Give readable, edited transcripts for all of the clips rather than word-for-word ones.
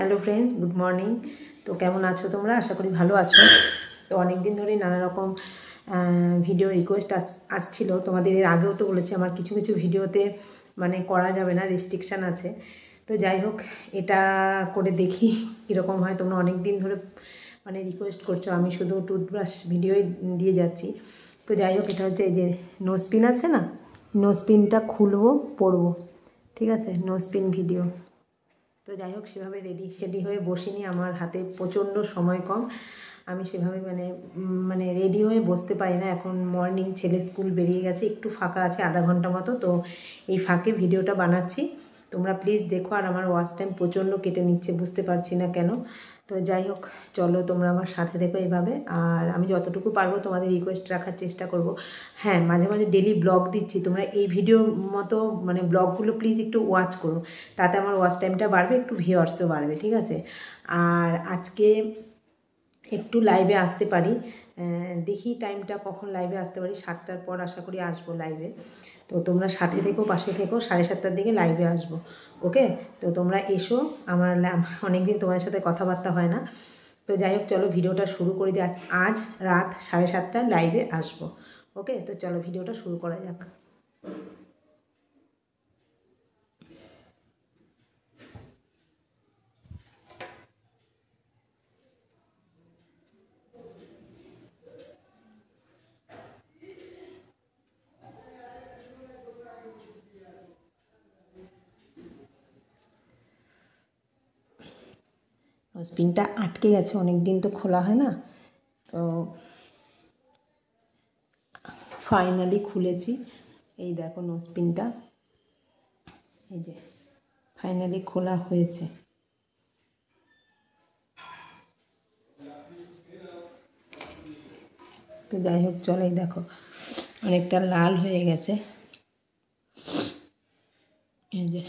Hello friends, good morning. তো কেমন আছো তোমরা? আশা করি ভালো আছো। তো অনেক দিন ধরেই নানা রকম ভিডিও রিকোয়েস্ট আসছিল। তোমাদের এর আগেও তো বলেছি আমার কিছু কিছু ভিডিওতে মানে করা যাবে না, রেস্ট্রিকশান আছে। তো যাই হোক, এটা করে দেখি কীরকম হয়। তোমরা অনেক দিন ধরে মানে রিকোয়েস্ট করছো, আমি শুধু টুথব্রাশ ভিডিওই দিয়ে যাচ্ছি। তো যাই হোক, এটা হচ্ছে এই যে নোজপিন আছে না, নোজপিনটা খুলবো, পরবো, ঠিক আছে? Nose pin video. তো যাই হোক, সেভাবে রেডি হয়ে বসিনি, আমার হাতে প্রচণ্ড সময় কম। আমি সেভাবে মানে রেডি হয়ে বসতে পারি না। এখন মর্নিং, ছেলে স্কুল বেরিয়ে গেছে, একটু ফাঁকা আছে আধা ঘন্টা মতো। তো এই ফাঁকে ভিডিওটা বানাচ্ছি, তোমরা প্লিজ দেখো। আর আমার ওয়াচ টাইম প্রচণ্ড কেটে নিচ্ছে, বুঝতে পারছি না কেন। তো যাই হোক, চলো তোমরা আমার সাথে দেখো এইভাবে। আর আমি যতটুকু পারবো তোমাদের রিকোয়েস্ট রাখার চেষ্টা করব। হ্যাঁ, মাঝে মাঝে ডেলি ব্লগ দিচ্ছি, তোমরা এই ভিডিওর মতো মানে ব্লগগুলো প্লিজ একটু ওয়াচ করো, তাতে আমার ওয়াচ টাইমটা বাড়বে, একটু ভিউয়ার্সও বাড়বে, ঠিক আছে? আর আজকে একটু লাইভে আসতে পারি, দেখি টাইমটা কখন লাইভে আসতে পারি। 7টার পর আশা করি আসবো লাইভে। তো তোমরা সাথে থেকো, পাশে থেকো। 7:30টার দিকে লাইভে আসবো, ওকে? তো তোমরা এসো। আমার অনেকদিন তোমাদের সাথে কথাবার্তা হয় না। তো যাই হোক, চলো ভিডিওটা শুরু করে দিই। আজ রাত 7:30টায় লাইভে আসবো, ওকে? তো চলো ভিডিওটা শুরু করা যাক। স্পিনটা আটকে গেছে, অনেক দিন তো খোলা হয় না। তো ফাইনালি খুলেছি, এই দেখো নোজপিনটা, এই যে ফাইনালি খোলা হয়েছে। তো যাই হোক, চলো, এই দেখো অনেকটা লাল হয়ে গেছে, এই যে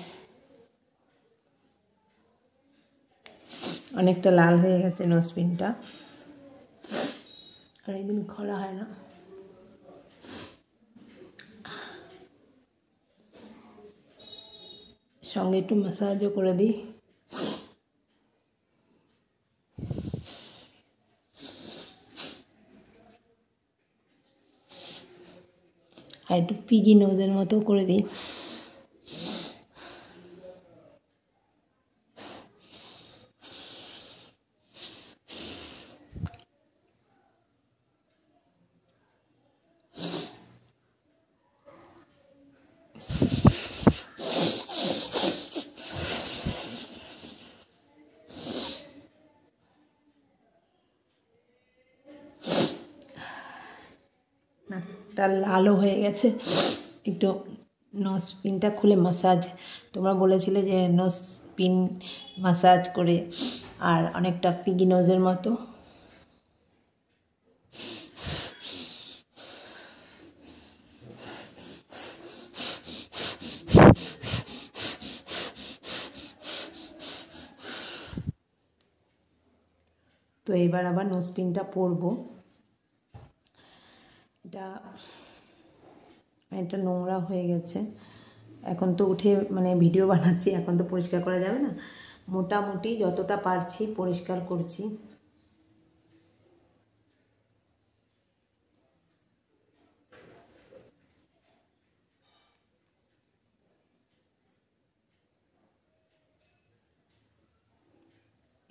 অনেকটা লাল হয়ে গেছে নোজপিনটা। অনেকদিন খোলা হয় না। সঙ্গে একটু ম্যাসাজও করে দিই। আর একটু পিগি নোজের মতো করে দিই। নাকটা লালও হয়ে গেছে। একটু নোজপিনটা খুলে ম্যাসাজ, তোমরা বলেছিলে যে নোজপিন ম্যাসাজ করে, আর অনেকটা পিগি নোজের মতো। তো এবার আবার নোজপিনটা পরবো। এটা নোংরা হয়ে গেছে, এখন তো উঠে মানে ভিডিও বানাচ্ছি, এখন তো পরিষ্কার করা যাবে না। মোটামুটি যতটা পারছি পরিষ্কার করছি।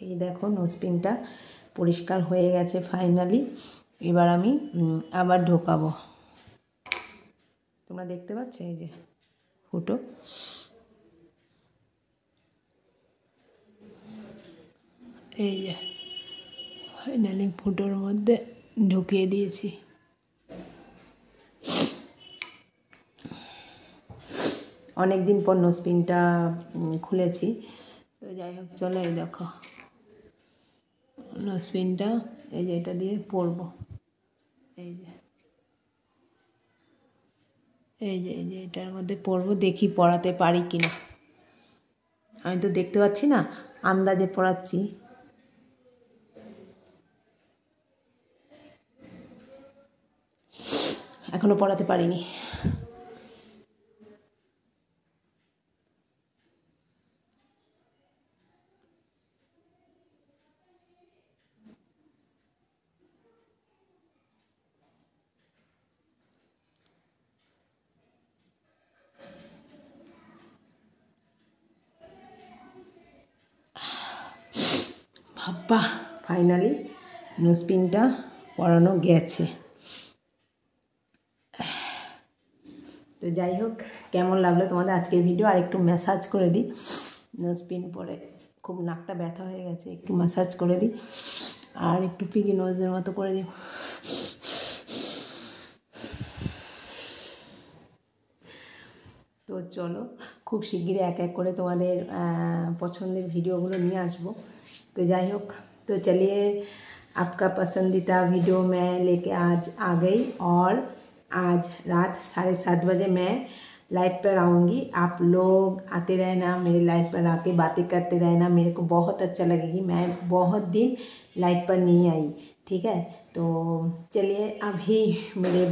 এই দেখো নোজপিনটা পরিষ্কার হয়ে গেছে ফাইনালি। এবার আমি আবার ঢোকাবো, তোমরা দেখতে পাচ্ছ, এই যে ফুটো। এই যে ফাইনালি ফুটোর মধ্যে ঢুকিয়ে দিয়েছি। অনেক দিন পর নোজপিনটা খুলেছি। তো যাই হোক, চলো, এই দেখো নোজপিনটা, এই যে এটা দিয়ে পরবো। এই যে এটার মধ্যে পরবো, দেখি পড়াতে পারি কিনা। আমি তো দেখতে পাচ্ছি না, আন্দাজে পড়াচ্ছি। এখনো পড়াতে পারিনি। বাবা ফাইনালি নোজপিনটা পরানো গেছে। তো যাই হোক, কেমন লাগলো তোমাদের আজকের ভিডিও। আর একটু ম্যাসাজ করে দিই, নোজপিন পরে খুব নাকটা ব্যথা হয়ে গেছে, একটু ম্যাসাজ করে দিই আর একটু পিগি নোজের মতো করে দিই। তো চলো, খুব শিগগিরই এক এক করে তোমাদের পছন্দের ভিডিওগুলো নিয়ে আসবো। तो যাই হোক, तो चलिए आपका पसंदीदा वीडियो मैं लेके आज आ गई और आज रात 7:30 बजे मैं लाइव पर आऊँगी। आप लोग आते रहना, मेरे लाइव पर आके बातें करते रहना, मेरे को बहुत अच्छा लगेगी। मैं बहुत दिन लाइव पर नहीं आई, ठीक है। तो चलिए, अभी मेरे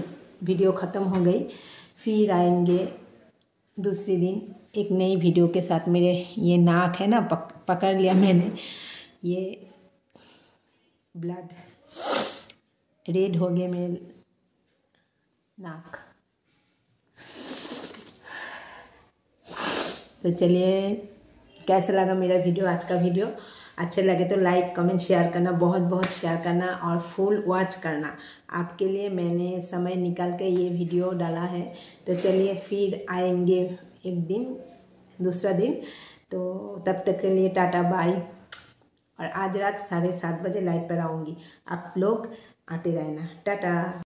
वीडियो ख़त्म हो गई, फिर आएंगे दूसरे दिन एक नई वीडियो के साथ। मेरे ये नाक है ना, पकड़ लिया मैंने, ये ब्लड रेड हो गया मेरे नाक। तो चलिए, कैसा लगा मेरा वीडियो, आज का वीडियो। अच्छे लगे तो लाइक कमेंट शेयर करना, बहुत बहुत शेयर करना और फुल वॉच करना। आपके लिए मैंने समय निकाल के ये वीडियो डाला है। तो चलिए, फिर आएंगे एक दिन, दूसरा दिन। तो तब तक के लिए टाटा बाय। और आज रात 7:30 बजे लाइव पर आऊँगी, आप लोग आते रहना। टाटा।